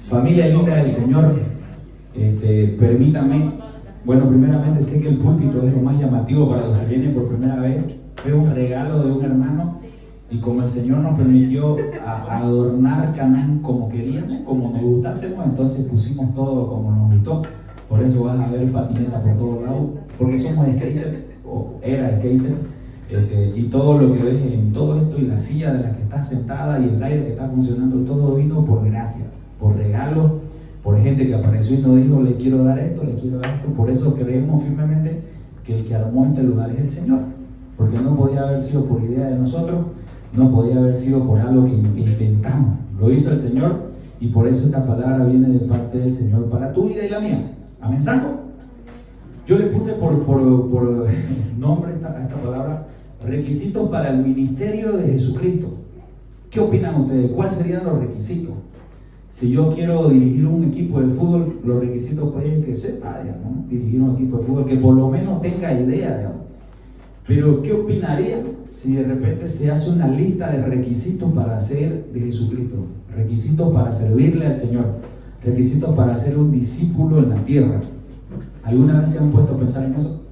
Familia linda del Señor, permítame, bueno, primeramente sé que el púlpito es lo más llamativo para los que vienen por primera vez. Fue un regalo de un hermano y como el Señor nos permitió adornar Canaán como queríamos, como nos gustásemos, entonces pusimos todo como nos gustó. Por eso vas a ver patineta por todos lados, porque somos skater, o era skater, y todo lo que ves en todo esto y la silla de la que está sentada y el aire que está funcionando, todo vino por gracia, por regalo, por gente que apareció y nos dijo, le quiero dar esto, le quiero dar esto. Por eso creemos firmemente que el que armó este lugar es el Señor, porque no podía haber sido por idea de nosotros, no podía haber sido por algo que inventamos, lo hizo el Señor, y por eso esta palabra viene de parte del Señor para tu vida y la mía. Amén, ¿saco? Yo le puse por nombre a esta palabra, requisitos para el ministerio de Jesucristo. ¿Qué opinan ustedes? ¿Cuáles serían los requisitos? Si yo quiero dirigir un equipo de fútbol, los requisitos pueden que sepa, digamos, dirigir un equipo de fútbol, que por lo menos tenga idea, digamos. Pero ¿qué opinaría si de repente se hace una lista de requisitos para ser de Jesucristo? Requisitos para servirle al Señor, requisitos para ser un discípulo en la tierra. ¿Alguna vez se han puesto a pensar en eso?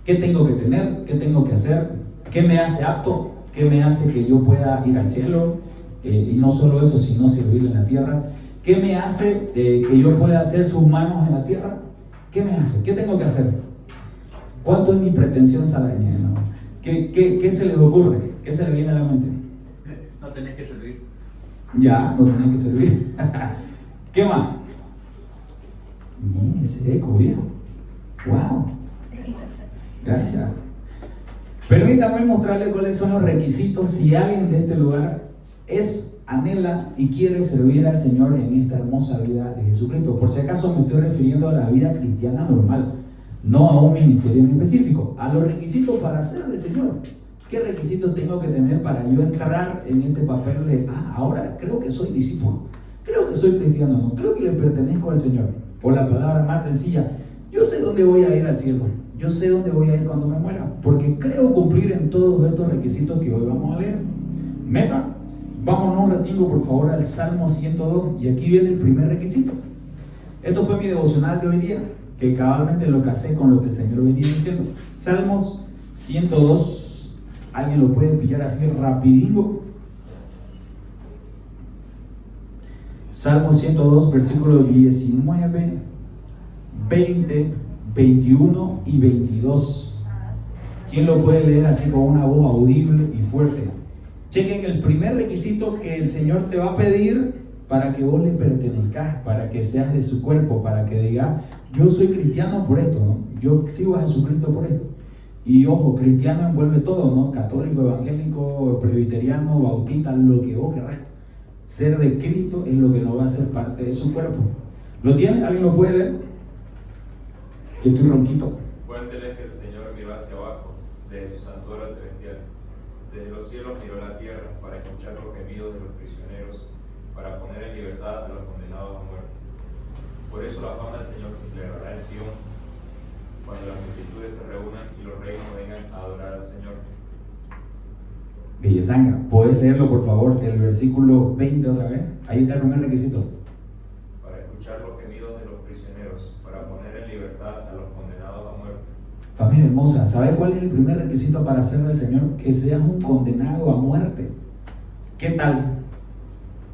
¿Qué tengo que tener? ¿Qué tengo que hacer? ¿Qué me hace apto? ¿Qué me hace que yo pueda ir al cielo? Y no solo eso, sino servir en la tierra. ¿Qué me hace que yo pueda hacer sus manos en la tierra? ¿Qué me hace? ¿Qué tengo que hacer? ¿Cuánto es mi pretensión salarial? ¿No? ¿Qué se les ocurre? ¿Qué se les viene a la mente? No tenés que servir. Ya, no tenés que servir. ¿Qué más? Mira, ese eco, viejo. ¡Wow! Gracias. Permítame mostrarle cuáles son los requisitos si alguien de este lugar anhela y quiere servir al Señor en esta hermosa vida de Jesucristo. Por si acaso me estoy refiriendo a la vida cristiana normal, no a un ministerio en específico, a los requisitos para ser del Señor. ¿Qué requisitos tengo que tener para yo entrar en este papel de, ahora creo que soy discípulo, creo que soy cristiano, no, creo que le pertenezco al Señor? O la palabra más sencilla, yo sé dónde voy a ir al cielo, yo sé dónde voy a ir cuando me muera, porque creo cumplir en todos estos requisitos que hoy vamos a leer. Meta, vámonos un ratito por favor al Salmo 102, y aquí viene el primer requisito. Esto fue mi devocional de hoy día, que cabalmente lo casé con lo que el Señor venía diciendo. Salmos 102, alguien lo puede pillar así rapidingo. Salmo 102, versículos 19, 20, 21 y 22. ¿Quién lo puede leer así con una voz audible y fuerte? Chequen el primer requisito que el Señor te va a pedir para que vos le pertenezcas, para que seas de su cuerpo, para que digas, yo soy cristiano por esto, ¿no? Yo sigo a Jesucristo por esto. Y ojo, cristiano envuelve todo, ¿no? Católico, evangélico, presbiteriano, bautista, lo que vos querrás. Ser de Cristo es lo que nos va a hacer parte de su cuerpo. ¿Lo tiene? ¿Alguien lo puede leer? Que estoy ronquito. Cuénteles que el Señor miró hacia abajo, desde su santuario celestial. Desde los cielos miró la tierra para escuchar los gemidos de los prisioneros, para poner en libertad a los condenados a muerte. Por eso la fama del Señor se celebrará en Sion, cuando las multitudes se reúnan y los reinos vengan a adorar al Señor. Villesanga, ¿puedes leerlo por favor? El versículo 20 otra vez. Ahí está el primer requisito. Para escuchar los gemidos de los prisioneros, para poner en libertad a los condenados a muerte. Familia hermosa, ¿sabes cuál es el primer requisito para ser del Señor? Que seas un condenado a muerte. ¿Qué tal?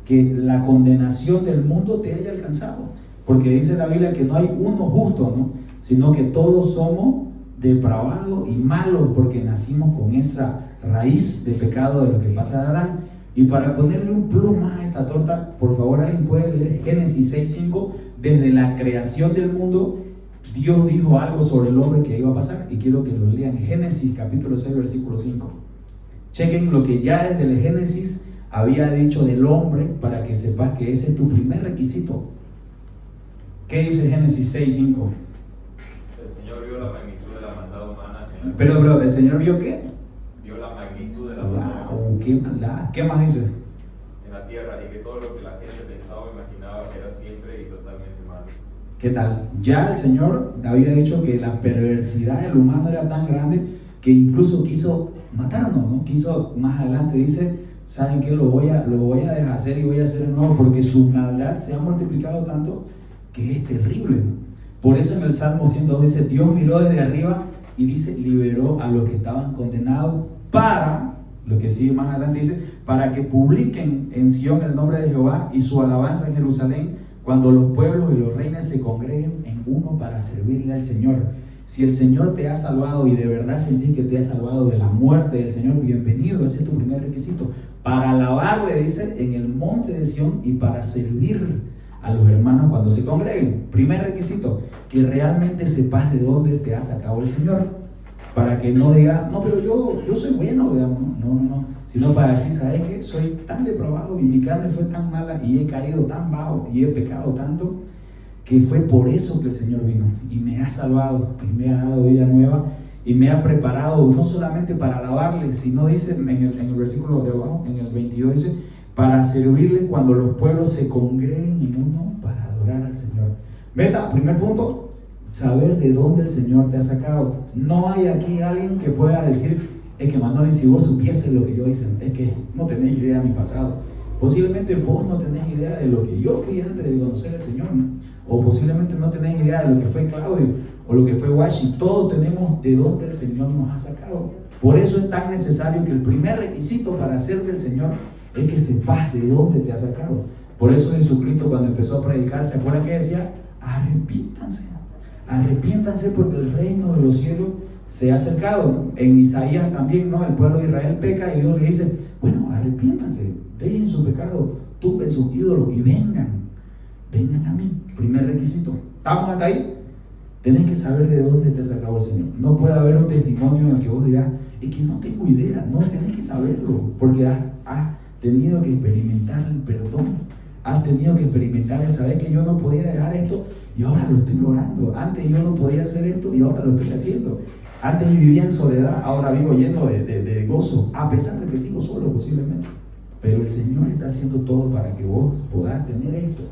Que la condenación del mundo te haya alcanzado. Porque dice la Biblia que no hay uno justo, ¿no? Sino que todos somos depravados y malos porque nacimos con esa raíz de pecado de lo que pasa de Adán. Y para ponerle un plus más a esta torta, por favor alguien puede leer Génesis 6:5. Desde la creación del mundo, Dios dijo algo sobre el hombre que iba a pasar, y quiero que lo lean. Génesis capítulo 6 versículo 5. Chequen lo que ya desde el Génesis había dicho del hombre, para que sepas que ese es tu primer requisito. ¿Qué dice Génesis 6:5? El Señor vio la magnitud de la maldad humana en la Pero ¿el Señor vio qué? vio la magnitud de la maldad humana ¡Wow! ¡Qué maldad! ¿Qué más dice? en la tierra, y que todo lo que la gente pensaba o imaginaba era siempre y totalmente malo. ¿Qué tal? Ya el Señor había dicho que la perversidad del humano era tan grande que incluso quiso matarnos, ¿no? Quiso, más adelante dice, ¿saben qué? Lo voy a deshacer y voy a hacer de nuevo, porque su maldad se ha multiplicado tanto que es terrible. Por eso en el Salmo 102 dice, Dios miró desde arriba y dice, liberó a los que estaban condenados para, lo que sigue más adelante dice, para que publiquen en Sión el nombre de Jehová y su alabanza en Jerusalén, cuando los pueblos y los reinos se congreguen en uno para servirle al Señor. Si el Señor te ha salvado y de verdad sentís que te ha salvado de la muerte del Señor, bienvenido, ese es tu primer requisito. Para alabarle, dice, en el monte de Sión y para servir a los hermanos cuando se congreguen. Primer requisito, que realmente sepas de dónde te ha sacado el Señor. Para que no digas, no, pero yo soy bueno, digamos, no. Sino para decir, ¿sabes qué? Soy tan depravado y mi carne fue tan mala y he caído tan bajo y he pecado tanto, que fue por eso que el Señor vino y me ha salvado y me ha dado vida nueva y me ha preparado no solamente para alabarle, sino dice en el versículo de abajo, en el 22 dice, para servirle cuando los pueblos se congreguen en uno para adorar al Señor. Beta, primer punto, saber de dónde el Señor te ha sacado. No hay aquí alguien que pueda decir, es que Manoli, si vos supieses lo que yo hice, es que no tenés idea de mi pasado. Posiblemente vos no tenés idea de lo que yo fui antes de conocer al Señor, ¿no? O posiblemente no tenés idea de lo que fue Claudio o lo que fue Washi. Todos tenemos de dónde el Señor nos ha sacado. Por eso es tan necesario que el primer requisito para ser del Señor es que sepas de dónde te ha sacado. Por eso Jesucristo, cuando empezó a predicar, ¿se acuerdan que decía? Arrepiéntanse porque el reino de los cielos se ha acercado. En Isaías también, ¿no? El pueblo de Israel peca y Dios le dice, bueno, arrepiéntanse, dejen su pecado, tumben sus ídolos y vengan a mí. Primer requisito. ¿Estamos hasta ahí? Tenés que saber de dónde te ha sacado el Señor. No puede haber un testimonio en el que vos digas, es que no tengo idea. No, tenés que saberlo, porque has tenido que experimentar el perdón. Has tenido que experimentar el saber que yo no podía dejar esto y ahora lo estoy logrando. Antes yo no podía hacer esto y ahora lo estoy haciendo. Antes vivía en soledad, ahora vivo lleno de gozo, a pesar de que sigo solo posiblemente. Pero el Señor está haciendo todo para que vos podás tener esto.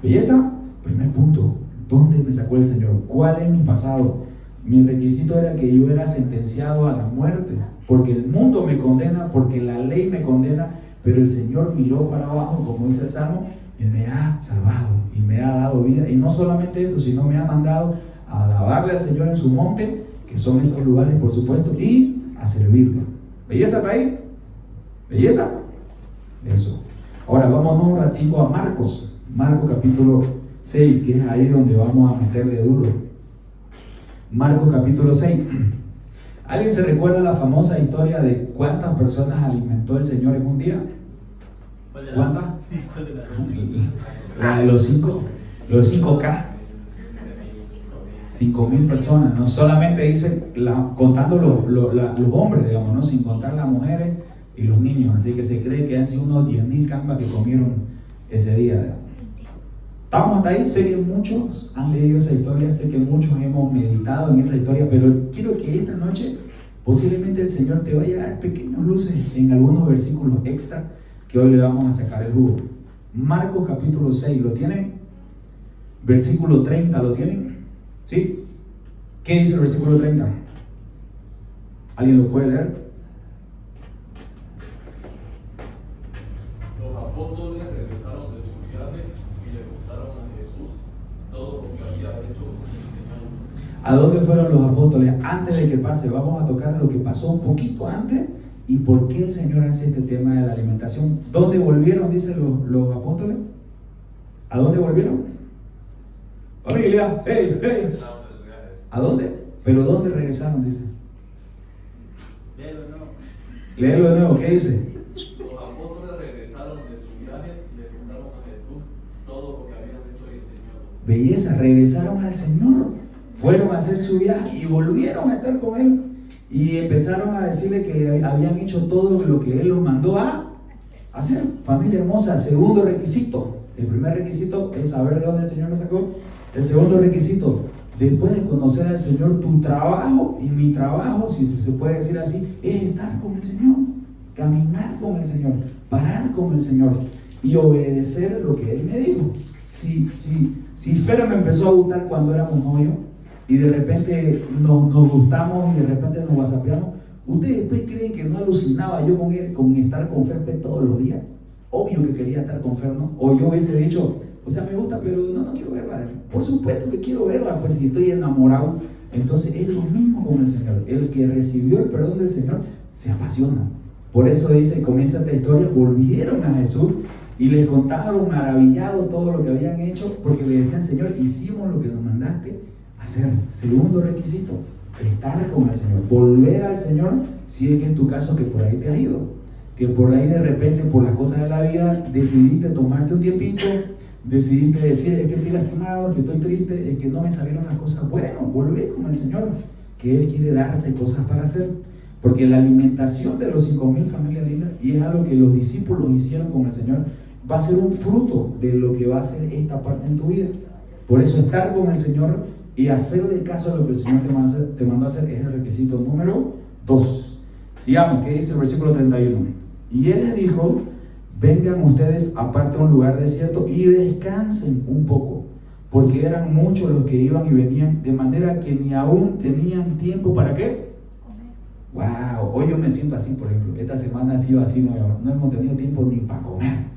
Belleza, primer punto. ¿Dónde me sacó el Señor? ¿Cuál es mi pasado? Mi requisito era que yo era sentenciado a la muerte, porque el mundo me condena, porque la ley me condena, pero el Señor miró para abajo, como dice el Salmo, y me ha salvado y me ha dado vida. Y no solamente esto, sino me ha mandado a alabarle al Señor en su monte, que son estos lugares, por supuesto, y a servirlo. ¿Belleza para ahí? ¿Belleza? Eso. Ahora vámonos un ratito a Marcos capítulo 6, que es ahí donde vamos a meterle duro. Marcos capítulo 6. ¿Alguien se recuerda la famosa historia de cuántas personas alimentó el Señor en un día? ¿Cuántas? La de los 5K. 5,000 personas, no solamente dice, contando los hombres, digamos, ¿no? Sin contar las mujeres y los niños. Así que se cree que han sido unos 10,000 cambas que comieron ese día. ¿Estamos hasta ahí? Sé que muchos han leído esa historia, sé que muchos hemos meditado en esa historia, pero quiero que esta noche posiblemente el Señor te vaya a dar pequeños luces en algunos versículos extra que hoy le vamos a sacar el jugo. Marcos capítulo 6, ¿lo tienen? Versículo 30, ¿lo tienen? ¿Sí? ¿Qué dice el versículo 30? ¿Alguien lo puede leer? Los apóstoles regresaron de su viaje y le contaron a Jesús todo lo que había hecho el Señor. ¿A dónde fueron los apóstoles? Antes de que pase, vamos a tocar lo que pasó un poquito antes y por qué el Señor hace este tema de la alimentación. ¿Dónde volvieron, dicen los apóstoles? ¿A dónde volvieron? Familia, hey. ¿A dónde? ¿Pero dónde regresaron, dice? Léelo de nuevo, ¿qué dice? Los apóstoles regresaron de su viaje y le contaron a Jesús todo lo que habían hecho el Señor. Belleza, regresaron al Señor, fueron a hacer su viaje y volvieron a estar con Él y empezaron a decirle que le habían hecho todo lo que Él los mandó a hacer. Familia hermosa, segundo requisito. El primer requisito es saber de dónde el Señor me sacó. El segundo requisito, después de conocer al Señor, tu trabajo y mi trabajo, si se puede decir así, es estar con el Señor, caminar con el Señor, parar con el Señor y obedecer lo que Él me dijo. Si Fer me empezó a gustar cuando éramos novios y de repente nos gustamos y de repente nos whatsappeamos, ¿Usted después cree que no alucinaba yo con él, con estar con Ferpe todos los días? Obvio que quería estar con Fer, ¿no? O yo hubiese dicho, o sea, me gusta, pero no quiero verla. Por supuesto que quiero verla, pues si estoy enamorado. Entonces es lo mismo con el Señor. El que recibió el perdón del Señor se apasiona. Por eso dice, comienza esta historia, volvieron a Jesús y les contaron maravillado todo lo que habían hecho, porque le decían, Señor, hicimos lo que nos mandaste hacer. Segundo requisito, estar con el Señor, volver al Señor, si es que en tu caso que por ahí te has ido, que por ahí de repente por las cosas de la vida decidiste tomarte un tiempito, decidiste decir, es que estoy lastimado, es que estoy triste, es que no me salieron las cosas. Bueno, volver con el Señor, que Él quiere darte cosas para hacer, porque la alimentación de los 5,000 familias lindas, y es algo que los discípulos hicieron con el Señor, va a ser un fruto de lo que va a ser esta parte en tu vida. Por eso estar con el Señor y hacerle caso a lo que el Señor te mandó a hacer es el requisito número 2. Sigamos, ¿qué dice el versículo 31? Y Él les dijo, vengan ustedes aparte a un lugar desierto y descansen un poco, porque eran muchos los que iban y venían, de manera que ni aún tenían tiempo ¿para qué? Wow, hoy yo me siento así, por ejemplo, esta semana ha sido así, no hemos tenido tiempo ni para comer.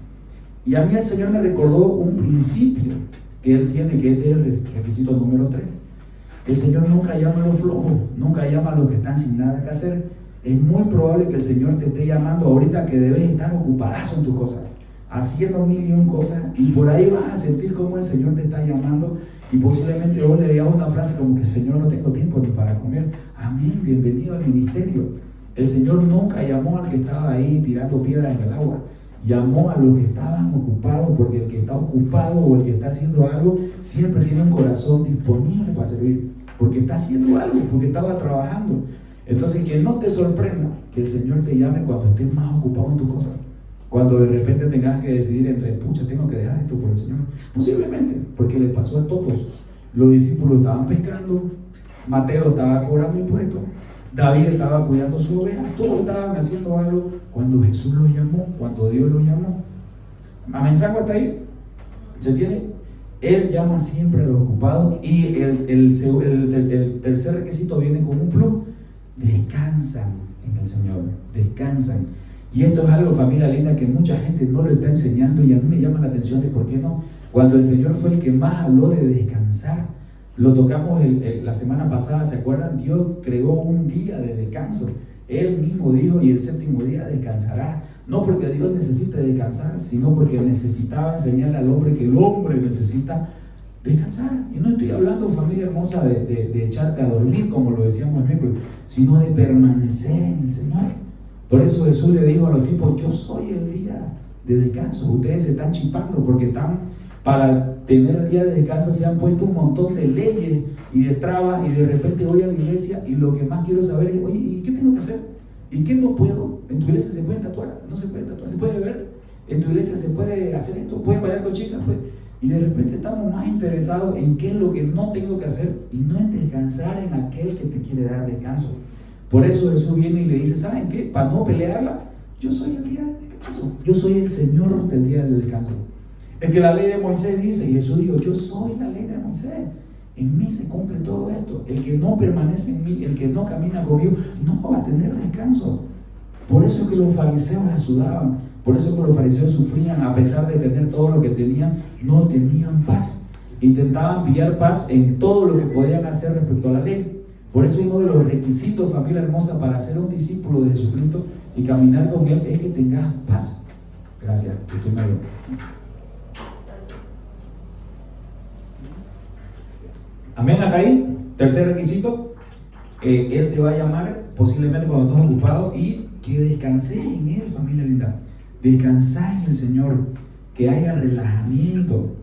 Y a mí el Señor me recordó un principio que Él tiene, que este es el requisito número 3. El Señor nunca llama a los flojos, nunca llama a los que están sin nada que hacer. Es muy probable que el Señor te esté llamando ahorita que debes estar ocupadazo en tus cosas, haciendo 1,000,000 cosas, y por ahí vas a sentir cómo el Señor te está llamando, y posiblemente vos le digas una frase como que, Señor, no tengo tiempo ni para comer. Amén, bienvenido al ministerio. El Señor nunca llamó al que estaba ahí tirando piedras en el agua, llamó a los que estaban ocupados, porque el que está ocupado o el que está haciendo algo siempre tiene un corazón disponible para servir, porque está haciendo algo, porque estaba trabajando. Entonces, que no te sorprenda que el Señor te llame cuando estés más ocupado en tus cosas, cuando de repente tengas que decidir entre, pucha, tengo que dejar esto por el Señor. Posiblemente, porque le pasó a todos. Los discípulos estaban pescando, Mateo estaba cobrando impuestos, David estaba cuidando su oveja, todos estaban haciendo algo cuando Jesús los llamó, cuando Dios los llamó. ¿Mensaje hasta ahí? ¿Se tiene? Él llama siempre a los ocupados, y el tercer requisito viene con un plus: descansan en el Señor, descansan. Y esto es algo, familia linda, que mucha gente no lo está enseñando, y a mí me llama la atención de por qué no. Cuando el Señor fue el que más habló de descansar, lo tocamos la semana pasada, ¿se acuerdan? Dios creó un día de descanso. Él mismo dijo, y el séptimo día descansará. No porque Dios necesite descansar, sino porque necesitaba enseñarle al hombre que el hombre necesita descansar. Y no estoy hablando, familia hermosa, de echarte a dormir, como lo decíamos el miércoles, sino de permanecer en el Señor. Por eso Jesús le dijo a los tipos, yo soy el día de descanso. Ustedes se están chipando porque están, para tener el día de descanso se han puesto un montón de leyes y de trabas, y de repente voy a la iglesia y lo que más quiero saber es, oye, ¿y qué tengo que hacer? ¿Y qué no puedo? ¿En tu iglesia se puede tatuar? ¿No se puede tatuar? ¿Se puede beber? ¿En tu iglesia se puede hacer esto? ¿Pueden bailar con chicas? Pues, y de repente estamos más interesados en qué es lo que no tengo que hacer, y no en descansar en aquel que te quiere dar descanso. Por eso Jesús viene y le dice, ¿saben qué? Para no pelearla, yo soy el día de descanso. Yo soy el Señor del día del descanso. Es que la ley de Moisés dice, y Jesús dijo, yo soy la ley de Moisés. En mí se cumple todo esto. El que no permanece en mí, el que no camina conmigo, no va a tener descanso. Por eso es que los fariseos la sudaban. Por eso es que los fariseos sufrían, a pesar de tener todo lo que tenían, no tenían paz. Intentaban pillar paz en todo lo que podían hacer respecto a la ley. Por eso uno de los requisitos, familia hermosa, para ser un discípulo de Jesucristo y caminar con Él es que tengas paz. Gracias, estoy mayor. Amén, hasta ahí. Tercer requisito, Él te va a llamar posiblemente cuando estés ocupado, y que descanses en Él, familia linda. Descansar en el Señor, que haya relajamiento,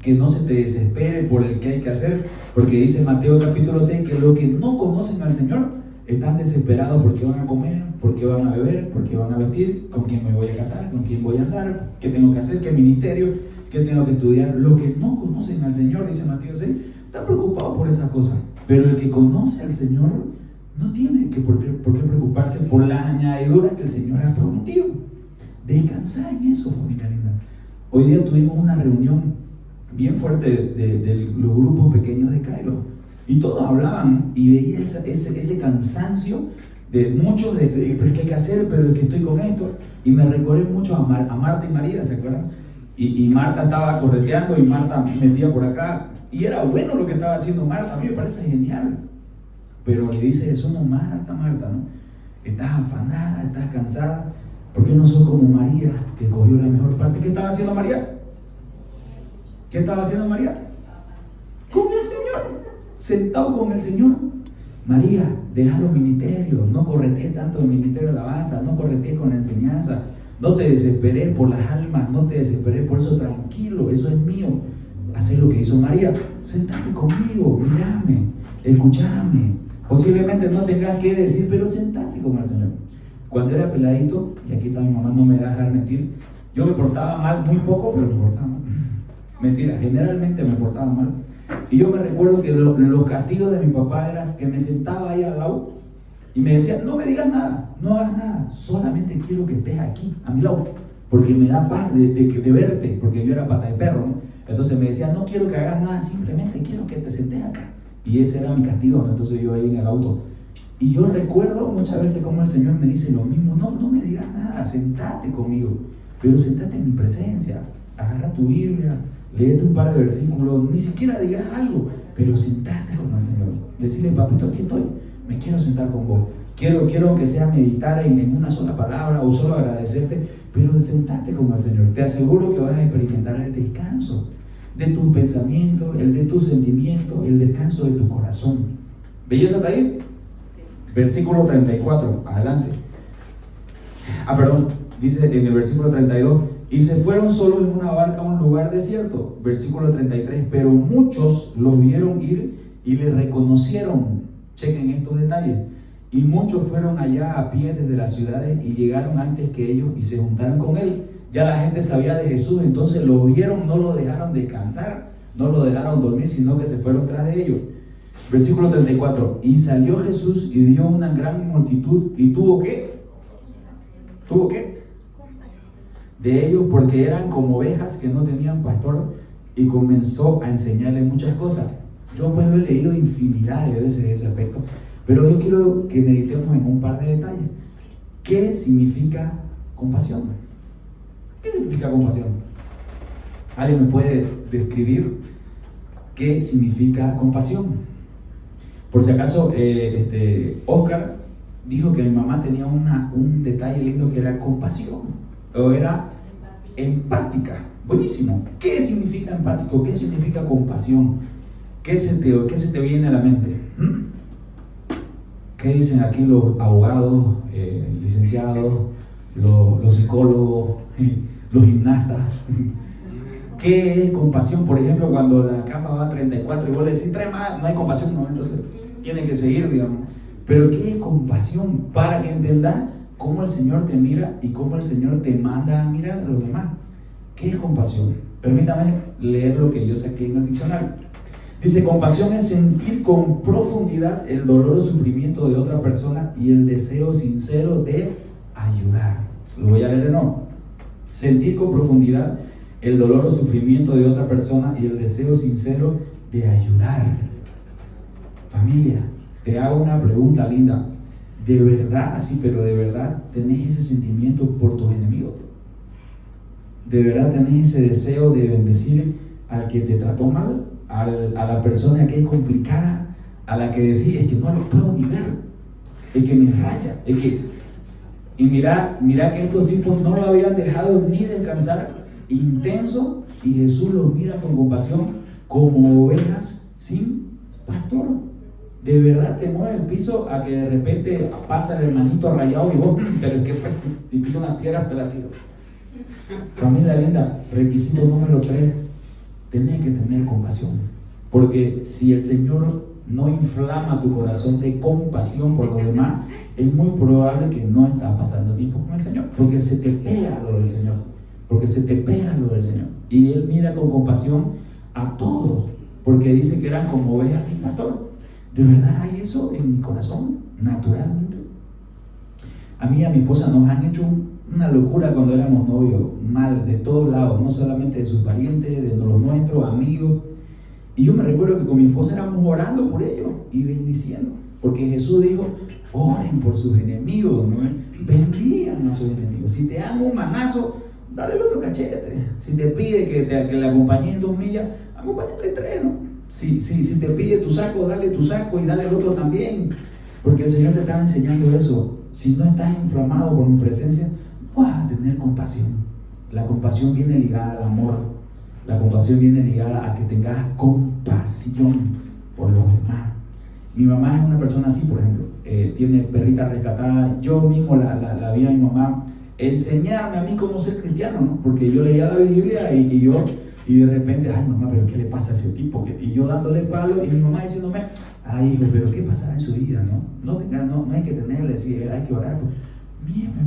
que no se te desespere por el que hay que hacer, porque dice Mateo capítulo 6 que los que no conocen al Señor están desesperados porque van a comer, porque van a beber, porque van a vestir, con quién me voy a casar, con quién voy a andar, qué tengo que hacer, qué ministerio, qué tengo que estudiar. Los que no conocen al Señor, dice Mateo 6, están preocupados por esas cosas, pero el que conoce al Señor no tiene por qué preocuparse por las añadiduras que el Señor ha prometido. Descansar en eso, familia linda. Hoy día tuvimos una reunión bien fuerte de los grupos pequeños de Cairo, y todos hablaban, y veía ese cansancio muchos, pero ¿qué hay que hacer? Pero es que estoy con esto. Y me recordé mucho a Marta y María, ¿se acuerdan? Y Marta estaba correteando y Marta metía por acá. Y era bueno lo que estaba haciendo Marta, a mí me parece genial. Pero le dice Jesús, no, Marta, ¿no? Estás afanada, estás cansada. ¿Por qué no sos como María, que cogió la mejor parte? ¿Qué estaba haciendo María? ¿Qué estaba haciendo María? Con el Señor, sentado con el Señor. María, deja los ministerios, no corretees tanto el ministerio de alabanza, no corretees con la enseñanza, no te desesperes por las almas, no te desesperes por eso, tranquilo, eso es mío. Haz lo que hizo María, sentate conmigo, mírame, escúchame. Posiblemente no tengas que decir, pero sentate con el Señor. Cuando era peladito, y aquí está mi mamá, no me va a dejar mentir, yo me portaba mal, muy poco, pero me portaba mal. Mentira, generalmente me portaba mal. Y yo me recuerdo que los castigos de mi papá eran que me sentaba ahí al lado y me decía, no me digas nada, no hagas nada, solamente quiero que estés aquí, a mi lado, porque me da paz de verte, porque yo era pata de perro, ¿no? Entonces me decía, no quiero que hagas nada, simplemente quiero que te sentes acá. Y ese era mi castigo, ¿no? Entonces yo ahí en el auto. Y yo recuerdo muchas veces como el Señor me dice lo mismo, no me digas nada, sentate conmigo, pero sentate en mi presencia, agarra tu Biblia, léete un par de versículos, ni siquiera digas algo, pero sentate con el Señor. Decirle, papito, aquí estoy, me quiero sentar con vos. Quiero que sea meditar en una sola palabra o solo agradecerte, pero sentate con el Señor. Te aseguro que vas a experimentar el descanso de tus pensamientos, el de tus sentimientos, el descanso de tu corazón. ¿Belleza está ahí? Versículo 34, adelante. Dice en el versículo 32, y se fueron solos en una barca a un lugar desierto. Versículo 33, pero muchos los vieron ir y le reconocieron. Chequen estos detalles. Y muchos fueron allá a pie desde las ciudades y llegaron antes que ellos y se juntaron con él. Ya la gente sabía de Jesús, entonces lo vieron, no lo dejaron descansar, no lo dejaron dormir, sino que se fueron tras de ellos. Versículo 34, y salió Jesús y vio una gran multitud y tuvo ¿qué? ¿Tuvo qué? De ellos, porque eran como ovejas que no tenían pastor, y comenzó a enseñarles muchas cosas. Yo pues lo he leído infinidad de veces ese aspecto, pero yo quiero que meditemos en un par de detalles. ¿Qué significa compasión? ¿Qué significa compasión? ¿Alguien me puede describir qué significa compasión? Por si acaso, Oscar dijo que mi mamá tenía un detalle lindo que era compasión, o era empática. Buenísimo. ¿Qué significa empático? ¿Qué significa compasión? ¿Qué se te viene a la mente? ¿Qué dicen aquí los abogados, licenciados, los psicólogos, los gimnastas? ¿Qué es compasión? Por ejemplo, cuando la cama va a 34 y vos le decís, trae más, no hay compasión, no, entonces tiene que seguir, digamos. Pero ¿qué es compasión? Para que entendas cómo el Señor te mira y cómo el Señor te manda a mirar a los demás. ¿Qué es compasión? Permítame leer lo que yo saqué en el diccionario. Dice, compasión es sentir con profundidad el dolor o sufrimiento de otra persona y el deseo sincero de ayudar. Lo voy a leer de nuevo. Sentir con profundidad el dolor o sufrimiento de otra persona y el deseo sincero de ayudar. Familia, te hago una pregunta linda. ¿De verdad, así, pero de verdad tenés ese sentimiento por tus enemigos? ¿De verdad tenés ese deseo de bendecir al que te trató mal? A la persona que es complicada, a la que decís, es que no lo puedo ni ver, es que me raya, es que... Y mira que estos tipos no lo habían dejado ni descansar, intenso, y Jesús los mira con compasión como ovejas sin pastor. De verdad te mueve el piso a que de repente pasa el hermanito rayado y vos, pero es que pues, si pido una piedra te la tiro. Familia linda, requisito número 3, tenés que tener compasión, porque si el Señor no inflama tu corazón de compasión por los demás, es muy probable que no estás pasando tiempo con el Señor, porque se te pega lo del Señor, y Él mira con compasión a todos, porque dice que eran como ovejas sin pastor. ¿De verdad hay eso en mi corazón, naturalmente? A mí y a mi esposa nos han hecho una locura cuando éramos novios, mal, de todos lados, no solamente de sus parientes, de los nuestros, amigos. Y yo me recuerdo que con mi esposa éramos orando por ellos y bendiciendo. Porque Jesús dijo, oren por sus enemigos, ¿no? Bendigan a sus enemigos. Si te dan un manazo, dale el otro cachete. Si te pide que le acompañes 2 millas, acompáñale 3, ¿no? Si te pide tu saco, dale tu saco y dale el otro también. Porque el Señor te está enseñando eso. Si no estás inflamado por mi presencia, vas a tener compasión. La compasión viene ligada al amor. La compasión viene ligada a que tengas compasión por los demás. Mi mamá es una persona así, por ejemplo. Tiene perrita rescatada. Yo mismo la vi a mi mamá enseñarme a mí cómo ser cristiano, ¿no? Porque yo leía la Biblia y de repente, ay mamá, pero ¿qué le pasa a ese tipo? Y yo dándole palo y mi mamá diciéndome, ay hijo, pero ¿qué pasará en su vida? No hay que tenerle, sí, hay que orar.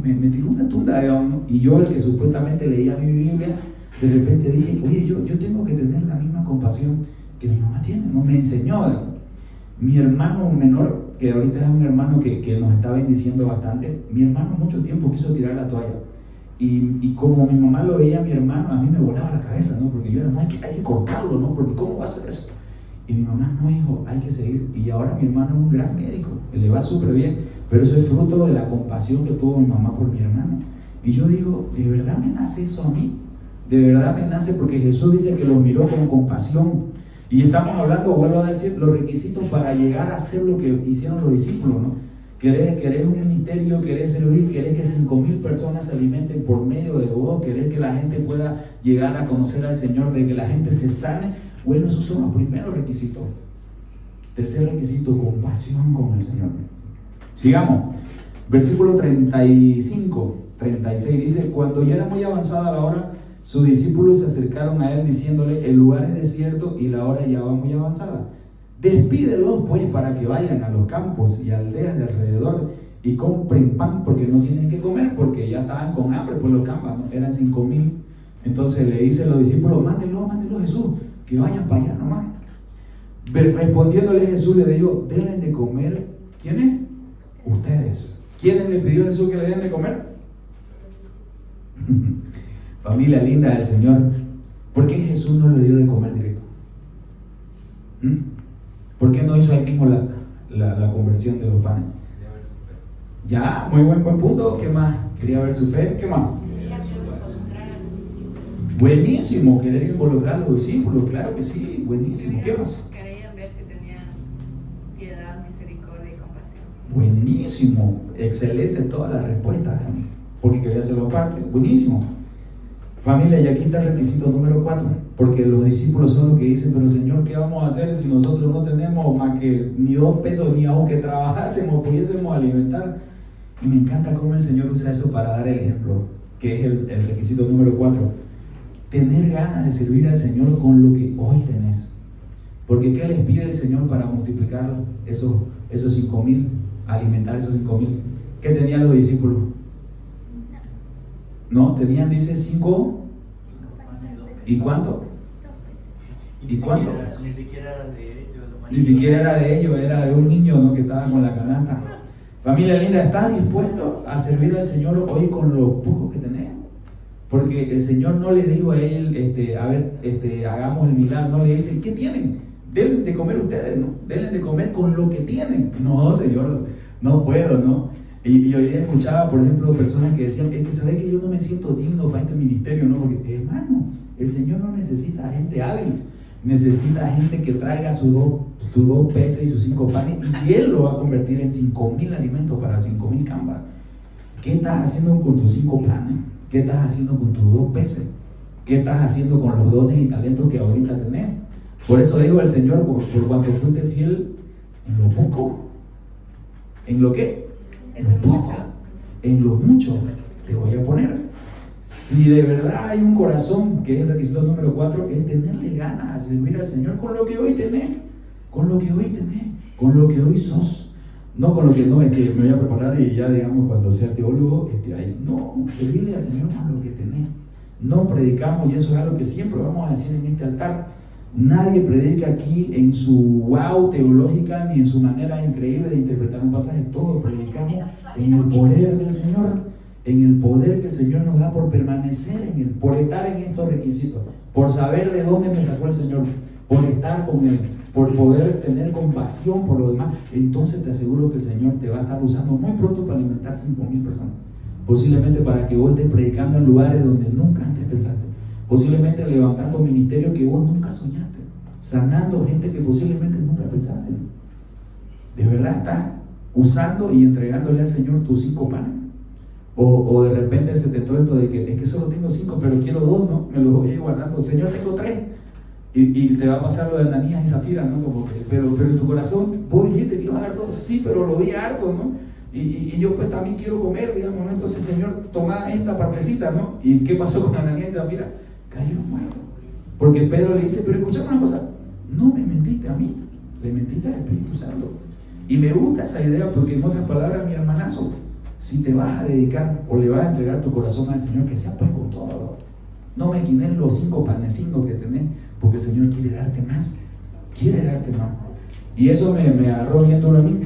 Me tiró una tunda, ¿no? Y yo, el que supuestamente leía mi Biblia, de repente dije, oye, yo tengo que tener la misma compasión que mi mamá tiene, ¿no? Me enseñó, ¿no? Mi hermano menor, que ahorita es un hermano que nos está bendiciendo bastante, mi hermano mucho tiempo quiso tirar la toalla. Y como mi mamá lo veía a mi hermano, a mí me volaba la cabeza, ¿no? Porque yo era, no, hay que cortarlo, ¿no? Porque ¿cómo va a ser eso? Y mi mamá, no hijo, hay que seguir. Y ahora mi hermano es un gran médico, le va súper bien, pero eso es fruto de la compasión que tuvo mi mamá por mi hermano. Y yo digo, ¿de verdad me nace eso a mí? De verdad me nace, porque Jesús dice que lo miró con compasión. Y estamos hablando, vuelvo a decir, los requisitos para llegar a hacer lo que hicieron los discípulos, ¿no? Querés un ministerio, querés servir, querés que 5,000 personas se alimenten por medio de vos, querés que la gente pueda llegar a conocer al Señor, de que la gente se sane. Bueno, esos son los primeros requisitos. Tercer requisito, compasión con el Señor. Sigamos. Versículo 35, 36 dice, cuando ya era muy avanzada la hora, sus discípulos se acercaron a él diciéndole, el lugar es desierto y la hora ya va muy avanzada. Despídelos pues para que vayan a los campos y aldeas de alrededor y compren pan, porque no tienen que comer, porque ya estaban con hambre por los campos, ¿no? Eran 5,000. Entonces le dice a los discípulos, mándenlo Jesús, que vayan para allá nomás. Respondiéndole Jesús le dijo, denle de comer. ¿Quiénes? Ustedes. ¿Quiénes le pidió Jesús que le den de comer? Familia linda del Señor, ¿por qué Jesús no le dio de comer directo? ¿Por qué no hizo ahí mismo la conversión de los panes? Ya, muy buen punto. ¿Qué más? Quería ver su fe. ¿Qué más? Buenísimo, querer involucrar a los discípulos, claro que sí, buenísimo. ¿Qué más? Querían ver si tenían piedad, misericordia y compasión. Buenísimo, excelente todas las respuestas, porque quería hacerlo parte. Buenísimo. Familia, y aquí está el requisito número 4, porque los discípulos son los que dicen, pero Señor, ¿qué vamos a hacer si nosotros no tenemos más que ni 2 pesos, ni aunque trabajásemos, pudiésemos alimentar? Y me encanta cómo el Señor usa eso para dar el ejemplo, que es el requisito número 4. Tener ganas de servir al Señor con lo que hoy tenés. Porque ¿qué les pide el Señor para multiplicar esos 5,000, alimentar esos 5,000? ¿Qué tenían los discípulos? No, tenían, dice, 5. ¿Y cuánto? ¿Y cuánto? Ni siquiera era de ellos. Ni siquiera era de ellos, era de un niño, ¿no?, que estaba con la canasta. Familia linda, ¿estás dispuesto a servir al Señor hoy con lo poco que tenés? Porque el Señor no le dijo a él, hagamos el milagro, no le dice, ¿qué tienen? Denle de comer ustedes, ¿no? Denle de comer con lo que tienen. No, Señor, no puedo, ¿no? Y hoy día escuchaba, por ejemplo, personas que decían, es que sabes que yo no me siento digno para este ministerio, ¿no? Porque, hermano, el Señor no necesita gente hábil, necesita gente que traiga sus dos peces y sus 5 panes, y Él lo va a convertir en 5,000 alimentos para 5,000 cambas. ¿Qué estás haciendo con tus 5 panes? ¿Qué estás haciendo con tus 2 peces? ¿Qué estás haciendo con los dones y talentos que ahorita tenés? Por eso digo al Señor, por cuanto fuiste fiel en lo poco, ¿en lo qué? En lo poco, en lo mucho te voy a poner. Si de verdad hay un corazón, que es el requisito número 4, es tenerle ganas a servir al Señor con lo que hoy tenés, con lo que hoy sos. No con lo que no es que me voy a preparar y ya, digamos, cuando sea teólogo, no, servirle al Señor con lo que tenés. No predicamos, y eso es algo que siempre vamos a decir en este altar. Nadie predica aquí en su wow teológica ni en su manera increíble de interpretar un pasaje. Todos predicamos en el poder del Señor, en el poder que el Señor nos da por permanecer por estar en estos requisitos, por saber de dónde me sacó el Señor, por estar con Él, por poder tener compasión por los demás, entonces te aseguro que el Señor te va a estar usando muy pronto para alimentar 5,000 personas. Posiblemente para que vos estés predicando en lugares donde nunca antes pensaste. Posiblemente levantando ministerios que vos nunca soñaste. Sanando gente que posiblemente nunca pensaste. ¿De verdad estás usando y entregándole al Señor tus 5 panes? O de repente se te entró esto de que es que solo tengo 5, pero quiero 2, ¿no? Me los voy a ir guardando. Señor, tengo 3. Y te va a pasar lo de Ananías y Zafira, ¿no? Como que, pero en tu corazón, vos dijiste que ibas a dar 2, sí, pero lo vi harto, ¿no? Y yo pues también quiero comer, digamos, ¿no? Entonces, Señor, toma esta partecita, ¿no? ¿Y qué pasó con Ananías y Zafira? Cayeron muertos. Porque Pedro le dice, pero escuchame una cosa, no me mentiste a mí, le mentiste al Espíritu Santo. Y me gusta esa idea porque, en otras palabras, mi hermanazo, si te vas a dedicar o le vas a entregar tu corazón al Señor, que sea pues con todo. No me quinen los 5 panecitos que tenés, porque el Señor quiere darte más. Quiere darte más. Y eso me agarró bien duro a mí.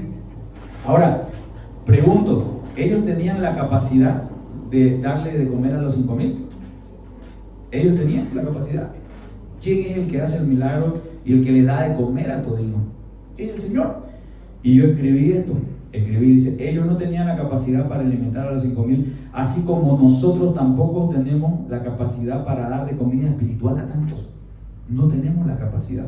Ahora, pregunto, ¿ellos tenían la capacidad de darle de comer a los 5,000? Ellos tenían la capacidad. ¿Quién es el que hace el milagro y el que le da de comer a todino? Es el Señor. Y yo escribí esto. Dice, ellos no tenían la capacidad para alimentar a los 5,000, así como nosotros tampoco tenemos la capacidad para dar de comida espiritual a tantos. No tenemos la capacidad.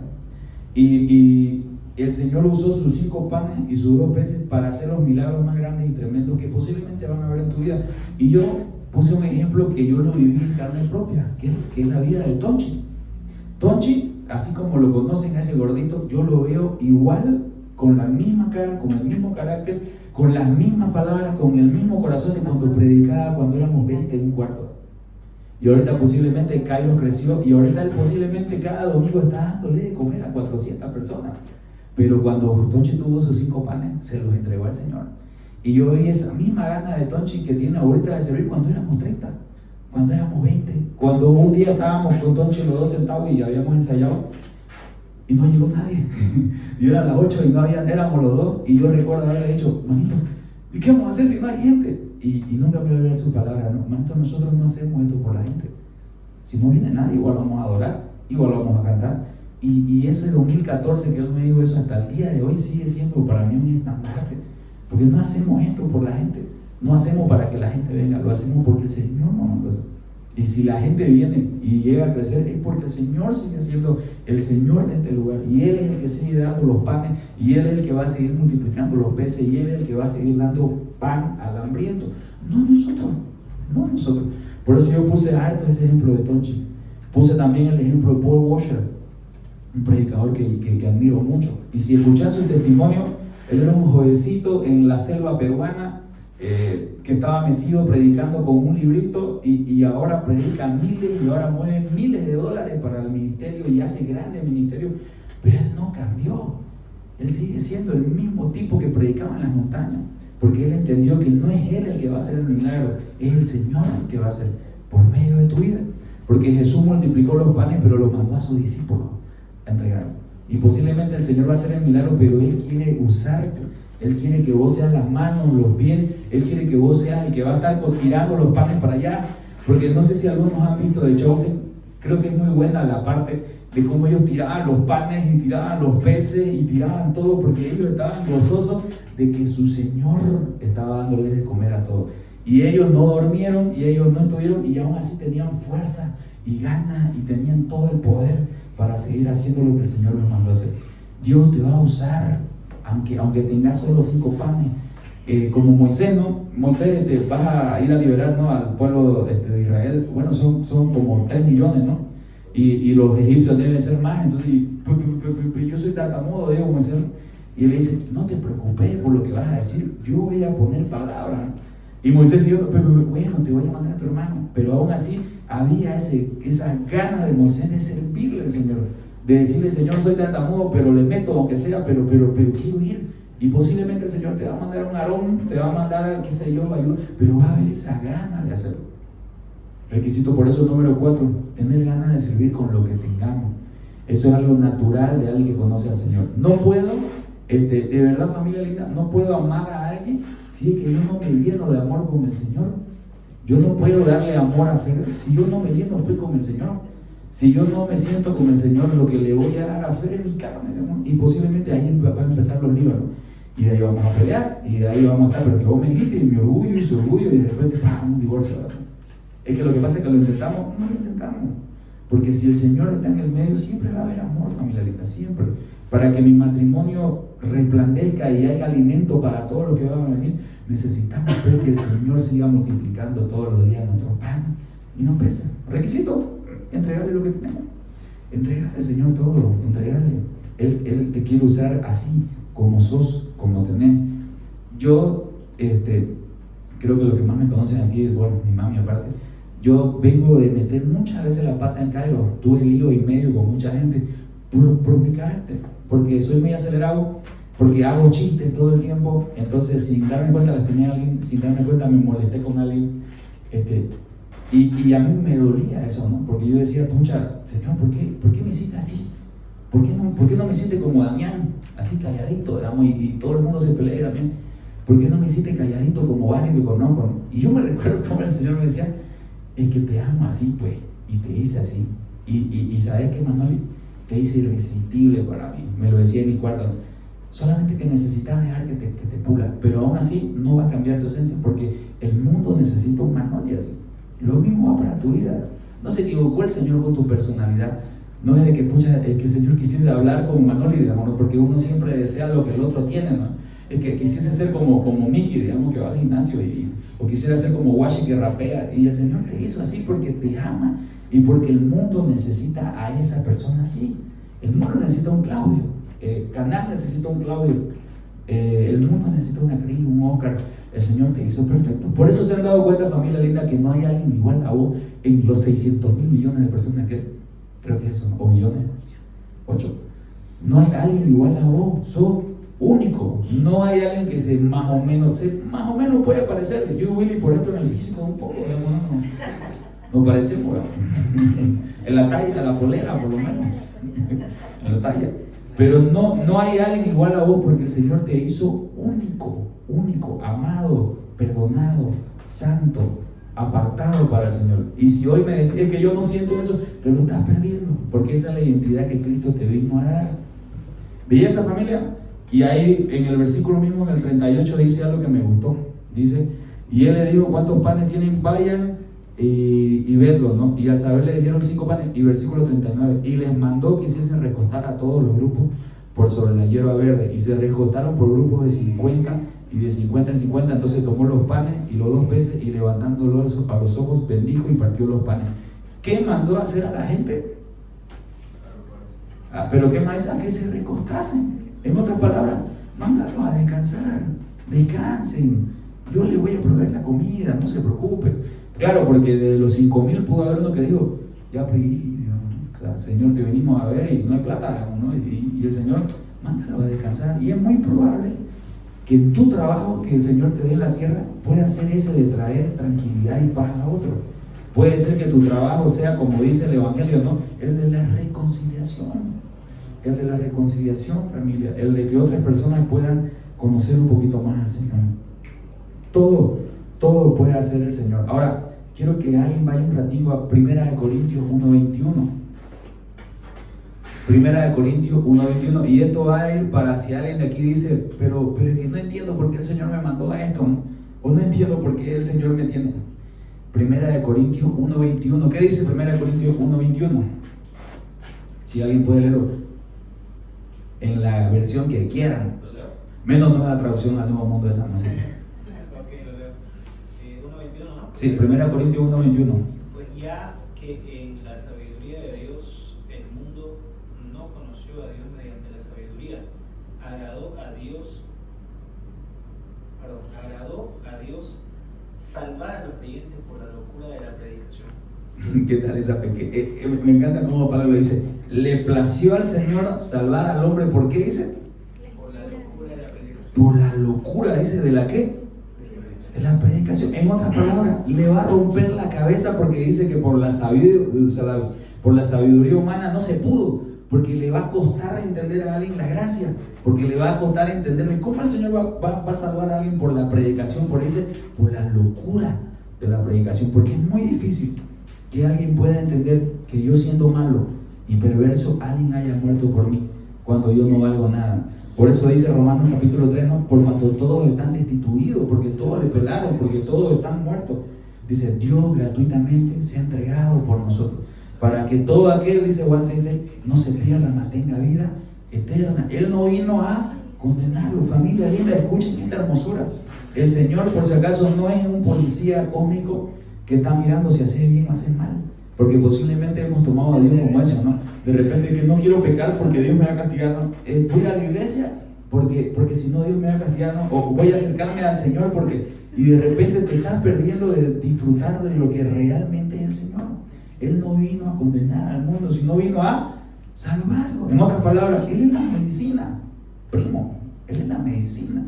Y el Señor usó sus 5 panes y sus 2 peces para hacer los milagros más grandes y tremendos que posiblemente van a ver en tu vida. Y yo puse un ejemplo que yo lo viví en carne propia, que es la vida de Tonchi. Tonchi, así como lo conocen a ese gordito, yo lo veo igual, con la misma cara, con el mismo carácter, con las mismas palabras, con el mismo corazón de cuando predicaba, cuando éramos 20 en un cuarto. Y ahorita posiblemente Cairo creció y ahorita él posiblemente cada domingo está dándole de comer a 400 personas. Pero cuando Tonchi tuvo sus 5 panes, se los entregó al Señor. Y yo vi esa misma gana de Tonchi que tiene ahorita de servir cuando éramos 30, cuando éramos 20. Cuando un día estábamos con Tonchi los 2 sentados y ya habíamos ensayado y no llegó nadie. Y eran las 8 y no había, éramos los 2. Y yo recuerdo haberle dicho, manito, ¿y qué vamos a hacer si no hay gente? Y nunca me voy a olvidar su palabra, ¿no? Manito, nosotros no hacemos esto por la gente. Si no viene nadie, igual vamos a adorar, igual vamos a cantar. Y ese 2014 que él me dijo eso, hasta el día de hoy sigue siendo para mí un estandarte. Porque no hacemos esto por la gente, no hacemos para que la gente venga, lo hacemos porque el Señor nos mandó eso. Y si la gente viene y llega a crecer, es porque el Señor sigue siendo el Señor de este lugar. Y Él es el que sigue dando los panes, y Él es el que va a seguir multiplicando los peces, y Él es el que va a seguir dando pan al hambriento. No nosotros. Por eso yo puse harto ese ejemplo de Tonchi. Puse también el ejemplo de Paul Washer, un predicador que admiro mucho. Y si escuchás su testimonio, él era un jovencito en la selva peruana, que estaba metido predicando con un librito y ahora predica miles y ahora mueve miles de dólares para el ministerio y hace grandes ministerios, pero él no cambió. Él sigue siendo el mismo tipo que predicaba en las montañas, porque él entendió que no es él el que va a hacer el milagro, es el Señor el que va a hacer por medio de tu vida, porque Jesús multiplicó los panes pero los mandó a sus discípulos a entregar. Y posiblemente el Señor va a hacer el milagro, pero Él quiere usarte. Él quiere que vos seas las manos, los pies. Él quiere que vos seas el que va a estar tirando los panes para allá. Porque no sé si algunos han visto de Chosen. Creo que es muy buena la parte de cómo ellos tiraban los panes y tiraban los peces y tiraban todo, porque ellos estaban gozosos de que su Señor estaba dándoles de comer a todos. Y ellos no durmieron y ellos no estuvieron, y aún así tenían fuerza y ganas y tenían todo el poder para seguir haciendo lo que el Señor les mandó a hacer. Dios te va a usar, aunque tengas solo 5 panes, como Moisés, ¿no? Moisés, te vas a ir a liberar, ¿no?, al pueblo de Israel. Bueno, son como 3 millones, ¿no? Y los egipcios deben ser más. Entonces, yo soy tartamudo, digo Moisés. Y él le dice, no te preocupes por lo que vas a decir, yo voy a poner palabras. Y Moisés dijo, bueno, te voy a mandar a tu hermano. Pero aún así había esa gana de Moisés de servirle al Señor, de decirle, Señor, soy tartamudo, pero le meto aunque sea, pero quiero ir. Y posiblemente el Señor te va a mandar un Aarón, te va a mandar, qué sé yo, ayuda, pero va a haber esa gana de hacerlo. Requisito por eso número 4, tener ganas de servir con lo que tengamos. Eso es algo natural de alguien que conoce al Señor. No puedo, de verdad, familia linda, no puedo amar a alguien si es que yo no me lleno de amor con el Señor. Yo no puedo darle amor a Fer si yo no me lleno con el Señor. Si yo no me siento con el Señor, lo que le voy a dar a Fer es mi carne, ¿no? Y posiblemente ahí van a empezar los líos, ¿no? Y de ahí vamos a pelear, y de ahí vamos a estar, pero que vos me dijiste, y mi orgullo y su orgullo, y de repente, ¡pam!, un divorcio, ¿verdad? Es que lo que pasa es que lo intentamos, no lo intentamos. Porque si el Señor está en el medio, siempre va a haber amor, familiarita, siempre. Para que mi matrimonio resplandezca y haya alimento para todo lo que va a venir, necesitamos ver que el Señor siga multiplicando todos los días nuestro pan y no pesa. Requisito, entregarle lo que tenemos. Entregarle al Señor todo, entregarle. Él te quiere usar así, como sos, como tenés. Yo, creo que los que más me conocen aquí es, bueno, mi mami aparte. Yo vengo de meter muchas veces la pata en Cairo, tuve lío y medio con mucha gente por mi carácter, porque soy muy acelerado, porque hago chistes todo el tiempo, entonces sin darme cuenta lastimé a alguien, sin darme cuenta me molesté con alguien, y a mí me dolía eso, ¿no? Porque yo decía, pucha, Señor, ¿por qué me hiciste así? ¿Por qué no me hiciste como Damián, así calladito, digamos, y todo el mundo se pelea también? ¿Por qué no me hiciste calladito como varios que conozco? Y yo me recuerdo como el Señor me decía, es que te amo así, pues, y te hice así. Y ¿sabes qué, Manoli? Te hice irresistible para mí. Me lo decía en mi cuarto. Solamente que necesitas dejar que te pula. Pero aún así no va a cambiar tu esencia, porque el mundo necesita un Manoli así. Lo mismo va para tu vida. No se equivocó el Señor con tu personalidad. No es de que, pucha, que el Señor quisiese hablar con Manoli, digamos, ¿no? Porque uno siempre desea lo que el otro tiene, ¿no? Es que quisiese ser como Mickey, digamos, que va al gimnasio, o quisiera ser como Washi, que rapea, y el Señor te hizo así porque te ama y porque el mundo necesita a esa persona así. El mundo necesita un Claudio, Canal necesita un Claudio, el mundo necesita una Cris, un Oscar. El Señor te hizo perfecto. Por eso se han dado cuenta, familia linda, que no hay alguien igual a vos en los 600,000 millones de personas que creo que son, o millones, 8. No hay alguien igual a vos, sos único. No hay alguien que se más o menos puede parecer. Yo y Willy, por ejemplo, en el físico un poco, digamos, no parecemos, en la talla, en la polera por lo menos, en la talla. Pero no hay alguien igual a vos, porque el Señor te hizo único, amado, perdonado, santo, apartado para el Señor. Y si hoy me decís, es que yo no siento eso, te lo estás perdiendo, porque esa es la identidad que Cristo te vino a dar. ¿Veía esa familia? Y ahí en el versículo mismo, en el 38, dice algo que me gustó. Dice, y él le dijo, ¿cuántos panes tienen? Vayan y vedlos, ¿no? Y al saber le dieron 5 panes. Y versículo 39, y les mandó que hiciesen recostar a todos los grupos por sobre la hierba verde. Y se recostaron por grupos de 50 y de 50 en 50. Entonces tomó los panes y los 2 peces, y levantándolos a los ojos, bendijo y partió los panes. ¿Qué mandó a hacer a la gente? Pero ¿qué más? A que se recostasen. En otras palabras, mándalos a descansar, descansen. Yo le voy a proveer la comida, no se preocupe. Claro, porque de los 5,000 pudo haber uno que dijo, ya pedí, o sea, Señor, te venimos a ver y no hay plata, ¿no? Y el Señor, mándalos a descansar. Y es muy probable que tu trabajo que el Señor te dé en la tierra pueda ser ese de traer tranquilidad y paz a otro. Puede ser que tu trabajo sea, como dice el Evangelio, ¿no? El de la reconciliación. El de la reconciliación, familia, el de que otras personas puedan conocer un poquito más al Señor. Todo puede hacer el Señor. Ahora, quiero que alguien vaya un ratito a 1 Corintios 1:21. 1 Corintios 1:21. Y esto va a ir para si alguien de aquí dice, pero es que no entiendo por qué el Señor me mandó a esto, ¿no? O no entiendo por qué el Señor me tiene. 1 Corintios 1:21. ¿Qué dice 1 Corintios 1:21? Si alguien puede leerlo en la versión que quieran, menos nueva traducción al Nuevo Mundo de San José. Ok, lo leo. 1:21, ¿no? Sí, 1 Corintios 1:21. Pues ya que en la sabiduría de Dios el mundo no conoció a Dios mediante la sabiduría, agradó a Dios salvar a los creyentes por la locura de la predicación. ¿Qué tal esa pequeña? Me encanta cómo Pablo lo dice. Le plació al Señor salvar al hombre. ¿Por qué dice? Por la locura de la predicación. Por la locura, dice, ¿de la qué? De la predicación. En otras palabras, le va a romper la cabeza porque dice que por la sabiduría humana no se pudo. Porque le va a costar entender a alguien la gracia. Porque le va a costar entender cómo el Señor va a salvar a alguien por la predicación. Por la locura de la predicación. Porque es muy difícil. que alguien pueda entender que yo siendo malo y perverso, alguien haya muerto por mí, cuando yo no valgo nada. Por eso dice Romanos capítulo 3, ¿no? Por cuanto todos están destituidos, porque todos le pelaron, porque todos están muertos. Dice, Dios gratuitamente se ha entregado por nosotros, para que todo aquel, dice Juan 3, no se pierda, mas tenga vida eterna. Él no vino a condenarlo. Familia linda, escuchen esta hermosura. El Señor, por si acaso, no es un policía cósmico que está mirando si hace bien o hace mal, porque posiblemente hemos tomado a Dios como eso, ¿no? De repente que no quiero pecar porque Dios me va a castigar, ¿no? Voy a la iglesia porque si no Dios me va a castigar, ¿no? O voy a acercarme al Señor y de repente te estás perdiendo de disfrutar de lo que realmente es el Señor. Él no vino a condenar al mundo, sino vino a salvarlo. En otras palabras, Él es la medicina, primo. Él es la medicina.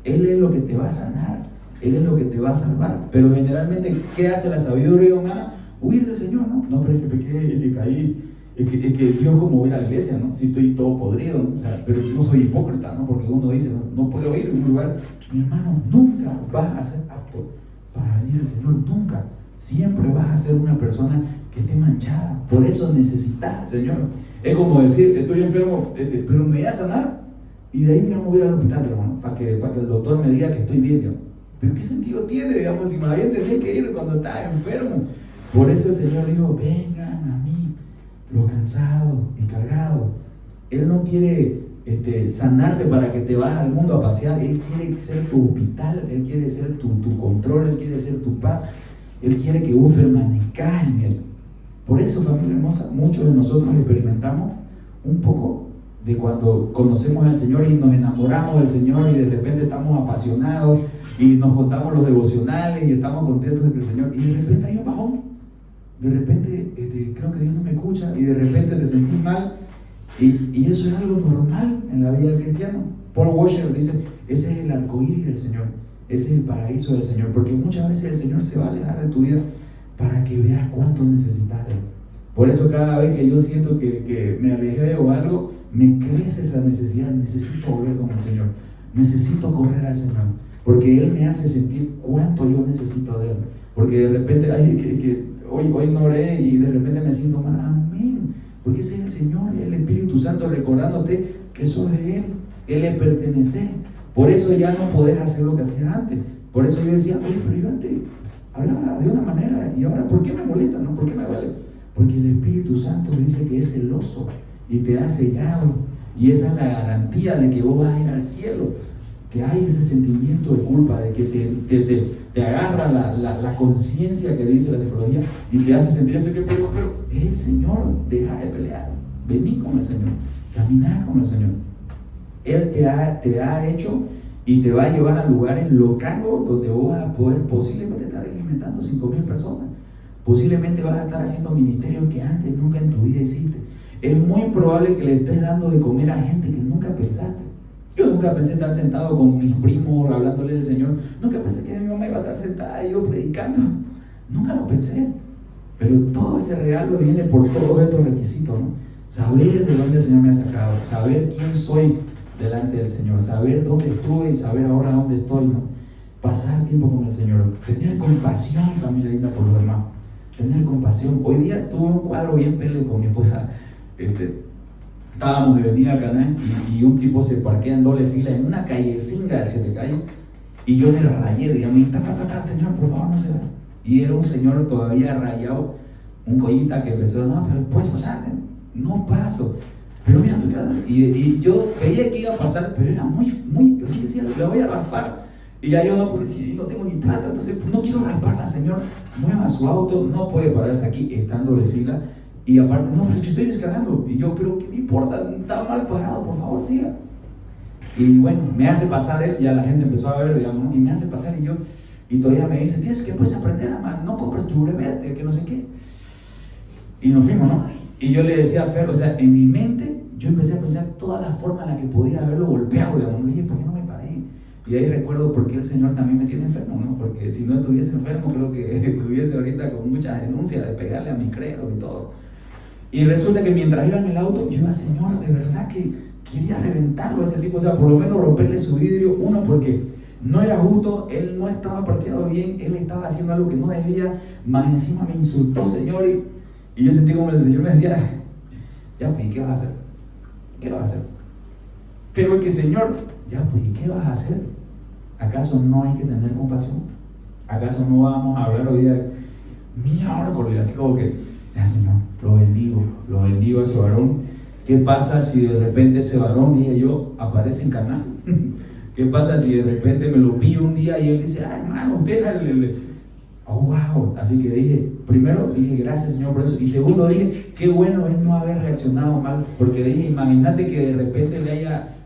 Él es lo que te va a sanar. Él es lo que te va a salvar. Pero generalmente, ¿qué hace la sabiduría humana? Huir del Señor, ¿no? No, pero es que pequé, es que caí. Es que Dios, como ve a la iglesia, ¿no? Si estoy todo podrido, ¿no? O sea, pero no soy hipócrita, ¿no? Porque uno dice, no puedo ir en un lugar. Mi hermano, nunca vas a ser apto para venir al Señor, nunca. Siempre vas a ser una persona que esté manchada. Por eso necesitas al Señor. Es como decir, estoy enfermo, pero me voy a sanar. Y de ahí, digamos, voy al hospital, hermano, para que el doctor me diga que estoy bien, ¿no? Pero ¿qué sentido tiene, digamos, si más bien tenía que ir cuando estaba enfermo? Por eso el Señor dijo, vengan a mí, los cansados y cargados. Él no quiere sanarte para que te vayas al mundo a pasear. Él quiere ser tu hospital, Él quiere ser tu control, Él quiere ser tu paz. Él quiere que vos permanezcas en Él. Por eso, familia hermosa, muchos de nosotros experimentamos un poco de cuando conocemos al Señor y nos enamoramos del Señor y de repente estamos apasionados y nos contamos los devocionales y estamos contentos de que el Señor, y de repente hay un bajón, de repente creo que Dios no me escucha y de repente te sentís mal y eso es algo normal en la vida del cristiano. Paul Washer dice, ese es el arcoíris del Señor, ese es el paraíso del Señor, porque muchas veces el Señor se va a alejar de tu vida para que veas cuánto necesitas de Él. Por eso cada vez que yo siento que me alejé o algo, me crece esa necesidad, necesito volver con el Señor, necesito correr al Señor, porque Él me hace sentir cuánto yo necesito de Él, porque de repente, hoy no oré y de repente me siento mal, amén, porque ese es el Señor, el Espíritu Santo recordándote que sos de Él, Él le pertenece. Por eso ya no podés hacer lo que hacías antes. Por eso yo decía, oye, pero yo antes hablaba de una manera y ahora, ¿por qué me molesta? ¿No? ¿Por qué me duele? Porque el Espíritu Santo dice que es celoso y te ha sellado, y esa es la garantía de que vos vas a ir al cielo, que hay ese sentimiento de culpa, de que te agarra la conciencia que dice la psicología y te hace sentir eso, pero es el Señor, deja de pelear, vení con el Señor, caminá con el Señor. Él te ha hecho y te va a llevar a lugares locales donde vos vas a poder posiblemente estar alimentando 5,000 personas. Posiblemente vas a estar haciendo ministerios que antes nunca en tu vida hiciste. Es muy probable que le estés dando de comer a gente que nunca pensaste. Yo nunca pensé estar sentado con mis primos hablándole del Señor. Nunca pensé que mi mamá iba a estar sentada y yo predicando. Nunca lo pensé. Pero todo ese regalo viene por todos estos requisitos, ¿no? Saber de dónde el Señor me ha sacado, saber quién soy delante del Señor, saber dónde estuve y saber ahora dónde estoy, ¿no? Pasar tiempo con el Señor, tener compasión, familia linda, por los demás, tener compasión. Hoy día tuve un cuadro bien pele con mi esposa. Estábamos de venida a Caná y un tipo se parquea en doble fila en una callecinga de 7 calles y yo le rayé, digamos, Señor, por favor, no se va. Y era un señor todavía rayado, un collita que empezó, no, pero pues, o sea, no paso. Pero mira, y yo veía que iba a pasar, pero era muy, yo sí decía, le voy a raspar. Y ya yo no tengo ni plata, entonces no quiero rasparla, Señor. Mueva su auto, no puede pararse aquí, está en doble fila. Y aparte, no, pues yo estoy descargando. Y yo, pero ¿qué me importa? Está mal parado, por favor, siga. Y bueno, me hace pasar él, ya la gente empezó a ver, digamos, y me hace pasar y todavía me dice, tienes que pues aprender a no compres tu brevete, que no sé qué. Y nos fuimos, ¿no? Y yo le decía a Fer, o sea, en mi mente, yo empecé a pensar todas las formas en las que podía haberlo golpeado, digamos. Y dije, ¿por qué no me paré? Y ahí recuerdo por qué el Señor también me tiene enfermo, ¿no? Porque si no estuviese enfermo, creo que estuviese ahorita con muchas denuncias de pegarle a mi credo y todo. Y resulta que mientras iba en el auto, yo iba, Señor, de verdad que quería reventarlo a ese tipo, o sea, por lo menos romperle su vidrio. Uno, porque no era justo, él no estaba parqueado bien, él estaba haciendo algo que no debía, más encima me insultó, Señor, y yo sentí como el Señor me decía, ya pues, ¿y qué vas a hacer? ¿Qué vas a hacer? Pero que Señor, ya pues, ¿y qué vas a hacer? ¿Acaso no hay que tener compasión? ¿Acaso no vamos a hablar hoy día? Miércoles, así como que, ya Señor, lo bendigo a ese varón. ¿Qué pasa si de repente ese varón, dije yo, aparece en Canaán? ¿Qué pasa si de repente me lo pillo un día y él dice, ay hermano, pégale? Oh, wow. Así que primero dije, gracias Señor por eso. Y segundo dije, qué bueno es no haber reaccionado mal. Porque dije, imagínate que de repente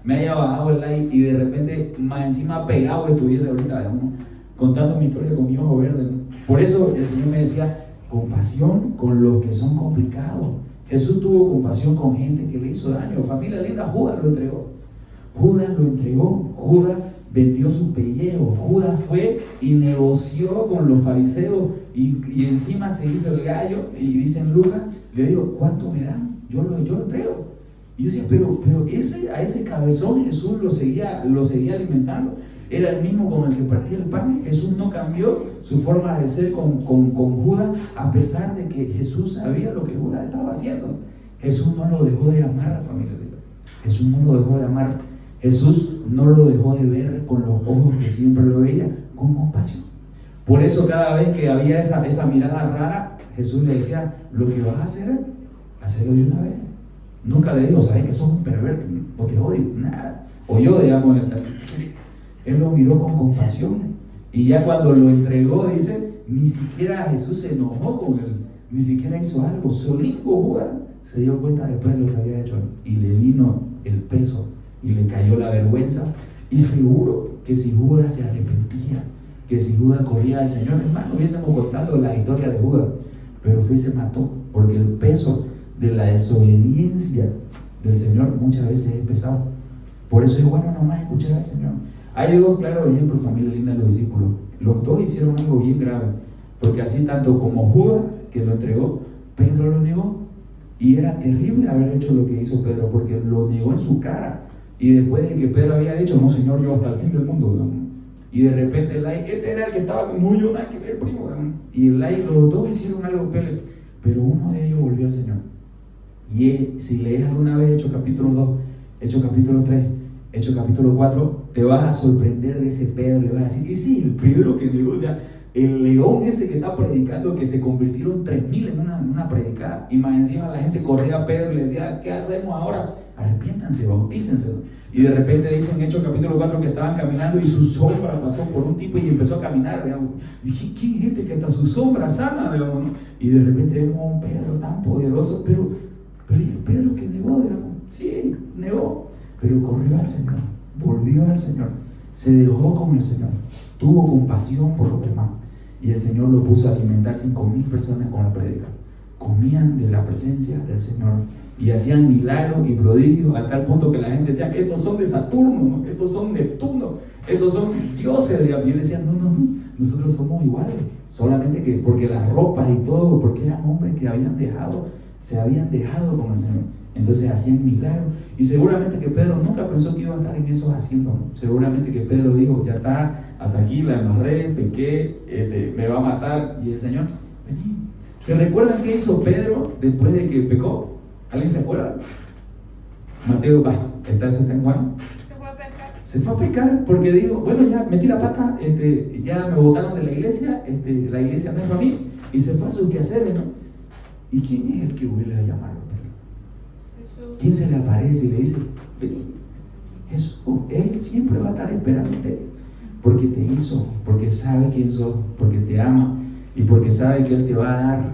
me haya bajado el like y de repente más encima pegado estuviese ahorita, ¿no? Contando mi historia con mi ojo verde, ¿no? Por eso el Señor me decía, compasión con los que son complicados. Jesús tuvo compasión con gente que le hizo daño. Familia linda, Judas lo entregó. Judas vendió su pellejo. Judas fue y negoció con los fariseos y encima se hizo el gallo. Y dice en Lucas, le dijo, ¿cuánto me dan? Yo lo entrego. Y yo decía, pero a ese cabezón Jesús lo seguía alimentando. Era el mismo con el que partía el pan. Jesús no cambió su forma de ser con Judas, a pesar de que Jesús sabía lo que Judas estaba haciendo. Jesús no lo dejó de amar, familia. Jesús no lo dejó de amar. Jesús no lo dejó de ver con los ojos que siempre lo veía, con compasión. Por eso cada vez que había esa mirada rara, Jesús le decía, lo que vas a hacer, hazlo de una vez. Nunca le digo, sabes que sos un perverso, o te odio, nada. O yo, digamos, él lo miró con compasión. Y ya cuando lo entregó, dice, ni siquiera Jesús se enojó con él, ni siquiera hizo algo. Solito Judas se dio cuenta después de lo que había hecho y le vino el peso y le cayó la vergüenza. Y seguro que si Judas se arrepentía, que si Judas corría al Señor, hermano, hubiésemos contado la historia de Judas, pero se mató, porque el peso de la desobediencia del Señor muchas veces es pesado. Por eso es bueno nomás escuchar al Señor. Hay dos claros ejemplos, familia linda, de los discípulos. Los dos hicieron algo bien grave, porque así tanto como Judas, que lo entregó, Pedro lo negó. Y era terrible haber hecho lo que hizo Pedro, porque lo negó en su cara. Y después de que Pedro había dicho, no Señor, yo hasta el fin del mundo, ¿no? Y de repente este era el que estaba como yo, nada que ver, primo, ¿no? Y los dos hicieron algo pele, pero uno de ellos volvió al Señor. Y si lees alguna vez Hechos capítulo 2, Hechos capítulo 3, Hechos capítulo 4, te vas a sorprender de ese Pedro, le vas a decir, y sí, el Pedro que negó, o sea, el león ese que está predicando, que se convirtieron 3,000 en una predicada, y más encima la gente corría a Pedro y le decía, ¿qué hacemos ahora? Arrepiéntanse, bautícense. Y de repente dicen en Hechos capítulo 4 que estaban caminando y su sombra pasó por un tipo y empezó a caminar, digamos. Y dije, ¿quién es este que hasta su sombra sana, digamos, ¿no? Y de repente vemos a un Pedro tan poderoso, pero el Pedro que negó, digamos, sí, negó, pero corrió al Señor, volvió al Señor, se dejó con el Señor, tuvo compasión por los demás. Y el Señor lo puso a alimentar 5,000 personas con la prédica. Comían de la presencia del Señor y hacían milagros y prodigios a tal punto que la gente decía, estos son de Saturno, ¿no? Estos son Neptuno, estos son dioses. Y él decía, no, nosotros somos iguales, solamente que porque las ropas y todo, porque eran hombres que se habían dejado con el Señor. Entonces hacían milagros. Y seguramente que Pedro nunca pensó que iba a estar en esos asientos, ¿no? Seguramente que Pedro dijo, ya está, hasta aquí la embarré, pequé, me va a matar. Y el Señor, vení. ¿Se recuerdan qué hizo Pedro después de que pecó? ¿Alguien se acuerda? Mateo, eso está en Juan. Se fue a pecar porque dijo, bueno, ya metí la pata, ya me botaron de la iglesia no es para mí. Y se fue a sus quehaceres, ¿no? ¿Y quién es el que vuelve a llamarlo? ¿Quién se le aparece y le dice, vení? Jesús, él siempre va a estar esperándote, porque te hizo, porque sabe quién sos, porque te ama y porque sabe que él te va a dar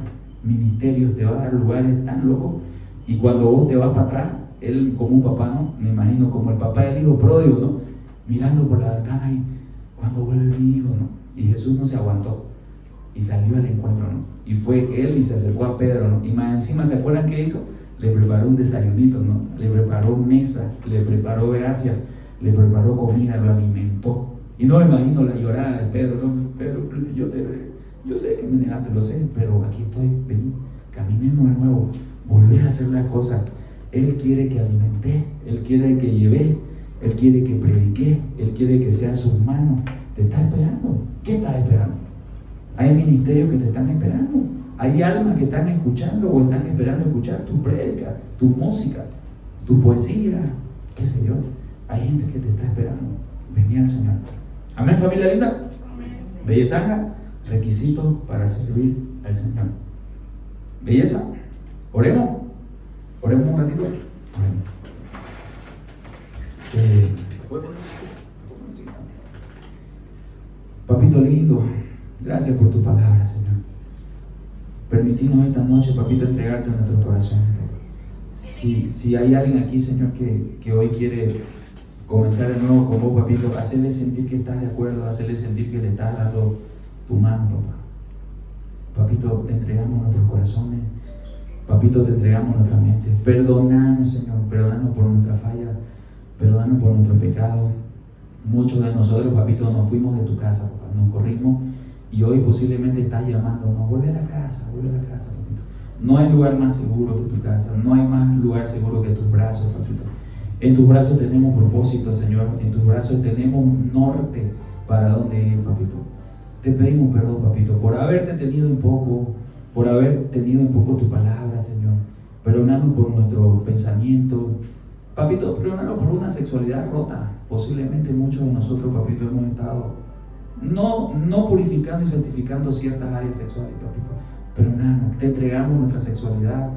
ministerios, te va a dar lugares tan locos. Y cuando vos te vas para atrás, él como un papá, ¿no? Me imagino como el papá del hijo pródigo, ¿no? Mirando por la ventana y cuando vuelve mi hijo, ¿no? Y Jesús no se aguantó y salió al encuentro, ¿no? Y fue él y se acercó a Pedro, ¿no? Y más encima, ¿se acuerdan qué hizo? Le preparó un desayunito, ¿no? Le preparó mesa, le preparó gracia, le preparó comida, lo alimentó. Y no me imagino la llorada de Pedro, ¿no? Pedro, yo sé que me negaste, lo sé, pero aquí estoy, vení, caminemos de nuevo, volvé a hacer las cosas. Él quiere que alimenté, él quiere que llevé, Él quiere que predique, Él quiere que sea sus manos. Te está esperando. ¿Qué estás esperando? Hay ministerios que te están esperando. Hay almas que están escuchando o están esperando escuchar tu prédica, tu música, tu poesía, qué sé yo. Hay gente que te está esperando. Venía al Señor. Amén, familia linda. Belleza, requisitos para servir al Señor. Belleza. Oremos. Oremos un ratito. Oremos. Papito lindo, gracias por tu palabra, Señor. Permitirnos esta noche, papito, entregarte nuestro corazón. Si hay alguien aquí, Señor, que hoy quiere comenzar de nuevo con vos, papito, hacerle sentir que estás de acuerdo, hacerle sentir que le estás dando tu mano, papá. Papito, te entregamos nuestros corazones. Papito, te entregamos nuestra mente. Perdónanos, Señor, perdónanos por nuestra falla, perdónanos por nuestro pecado. Muchos de nosotros, papito, nos fuimos de tu casa, papá, nos corrimos y hoy posiblemente estás llamándonos, vuelve a la casa, papito. No hay lugar más seguro que tu casa, no hay más lugar seguro que tus brazos, papito. En tus brazos tenemos propósito, Señor, en tus brazos tenemos un norte para dónde ir, papito. Te pedimos perdón, papito, por haberte tenido en poco, por haber tenido en poco tu palabra, Señor. Perdónanos por nuestro pensamiento, papito, perdónanos por una sexualidad rota. Posiblemente muchos de nosotros, papito, hemos estado no purificando y santificando ciertas áreas sexuales, papito. Perdónanos, te entregamos nuestra sexualidad,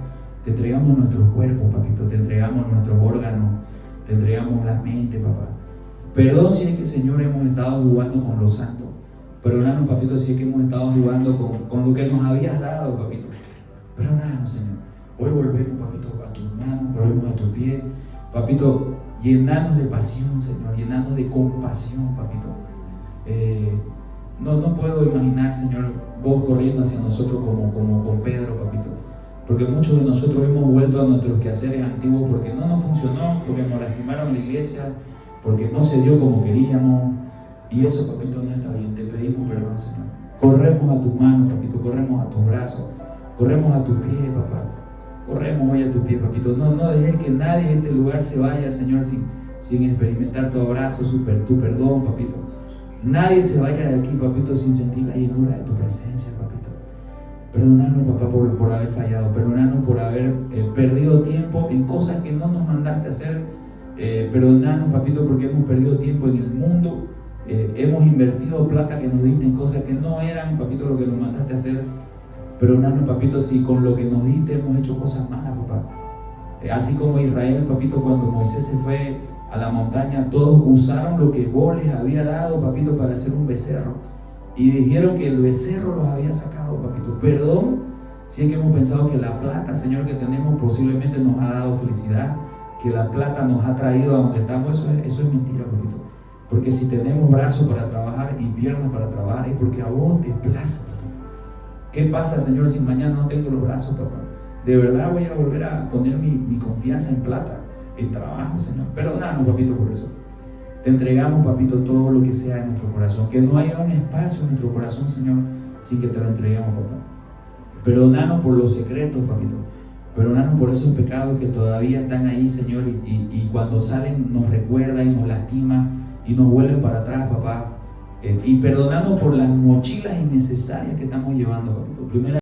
te entregamos nuestro cuerpo, papito, te entregamos nuestros órganos, te entregamos la mente, papá. Perdón si es que, Señor, hemos estado jugando con los santos. Perdónanos, papito, si es que hemos estado jugando con lo que nos habías dado, papito. Perdónanos, Señor. Hoy volvemos, papito, a tus manos, volvemos a tus pies. Papito, llenanos de pasión, Señor, llenanos de compasión, papito. No puedo imaginar, Señor, vos corriendo hacia nosotros como con Pedro, papito. Porque muchos de nosotros hemos vuelto a nuestros quehaceres antiguos porque no nos funcionó, porque nos lastimaron la iglesia, porque no se dio como queríamos. Y eso, papito, no está bien. Te pedimos perdón, Señor. Corremos a tus manos, papito, corremos a tus brazos, corremos a tus pies, papá. Corremos hoy a tus pies, papito. No dejes que nadie en este lugar se vaya, Señor, sin experimentar tu abrazo, tu perdón, papito. Nadie se vaya de aquí, papito, sin sentir la llenura de tu presencia, papito. Perdónanos, papá, por haber fallado. Perdónanos por haber perdido tiempo en cosas que no nos mandaste a hacer. Perdónanos, papito, porque hemos perdido tiempo en el mundo. Hemos invertido plata que nos diste en cosas que no eran, papito, lo que nos mandaste a hacer. Perdónanos, papito, si con lo que nos diste hemos hecho cosas malas, papá. Así como Israel, papito, cuando Moisés se fue a la montaña, todos usaron lo que vos les había dado, papito, para hacer un becerro. Y dijeron que el becerro los había sacado, papito. Perdón si es que hemos pensado que la plata, Señor, que tenemos posiblemente nos ha dado felicidad, que la plata nos ha traído a donde estamos. Eso es mentira, papito. Porque si tenemos brazos para trabajar y piernas para trabajar, es porque a vos te place. ¿Qué pasa, Señor, si mañana no tengo los brazos, papá? De verdad voy a volver a poner mi confianza en plata, en trabajo, Señor. Perdónanos, papito, por eso. Te entregamos, papito, todo lo que sea en nuestro corazón. Que no haya un espacio en nuestro corazón, Señor, sin que te lo entreguemos, papá. Perdónanos por los secretos, papito. Perdónanos por esos pecados que todavía están ahí, Señor, y cuando salen nos recuerda y nos lastima y nos vuelven para atrás, papá. Y perdonarnos por las mochilas innecesarias que estamos llevando, papito. Primera